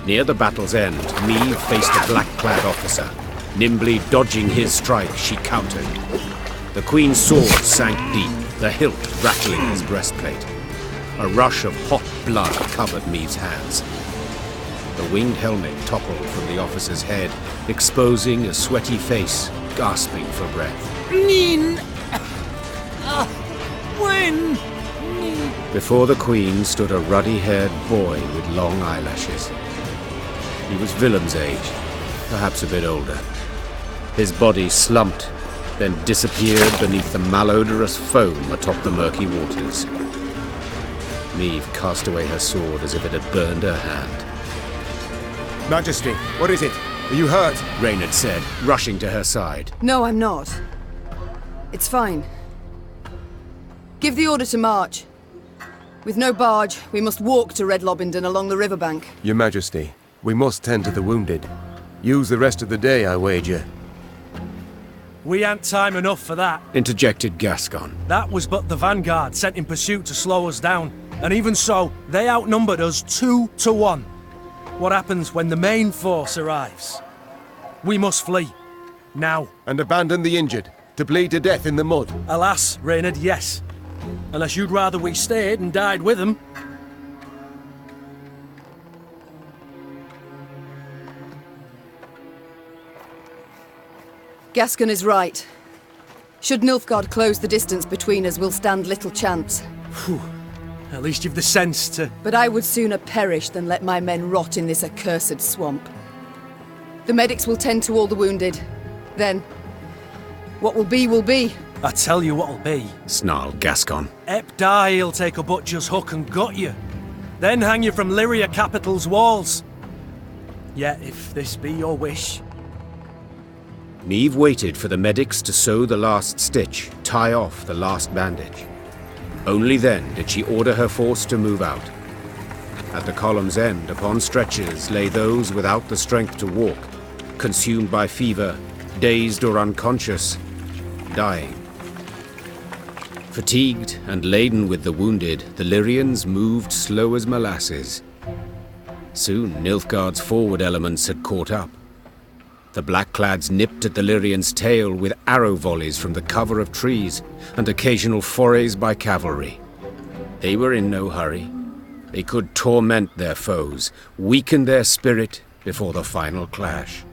Near the battle's end, Meve faced a black-clad officer. Nimbly dodging his strike, she countered. The Queen's sword sank deep, the hilt rattling his breastplate. A rush of hot blood covered Meve's hands. The winged helmet toppled from the officer's head, exposing a sweaty face, gasping for breath. Nin! When? Before the Queen stood a ruddy-haired boy with long eyelashes. He was Willem's age, perhaps a bit older. His body slumped, then disappeared beneath the malodorous foam atop the murky waters. Meve cast away her sword as if it had burned her hand. Majesty, what is it? Are you hurt? Reynard said, rushing to her side. No, I'm not. It's fine. Give the order to march. With no barge, we must walk to Red Lobington along the riverbank. Your Majesty, We must tend to the wounded. Use the rest of the day, I wager. We ain't time enough for that. Interjected Gascon. That was but the vanguard sent in pursuit to slow us down. And even so, they outnumbered us 2 to 1. What happens when the main force arrives? We must flee. Now. And abandon the injured, to bleed to death in the mud. Alas, Reynard, yes. Unless you'd rather we stayed and died with them. Gascon is right. Should Nilfgaard close the distance between us, we'll stand little chance. Phew. At least you've the sense to... But I would sooner perish than let my men rot in this accursed swamp. The medics will tend to all the wounded. Then, what will be will be. I tell you what'll be. Snarled Gascon. Ep Dai'll take a butcher's hook and gut you. Then hang you from Lyria capital's walls. Yet, if this be your wish... Neve waited for the medics to sew the last stitch, tie off the last bandage. Only then did she order her force to move out. At the column's end, upon stretchers, lay those without the strength to walk, consumed by fever, dazed or unconscious, dying. Fatigued and laden with the wounded, the Lyrians moved slow as molasses. Soon Nilfgaard's forward elements had caught up. The Blackclads nipped at the Lyrian's tail with arrow volleys from the cover of trees and occasional forays by cavalry. They were in no hurry. They could torment their foes, weaken their spirit before the final clash.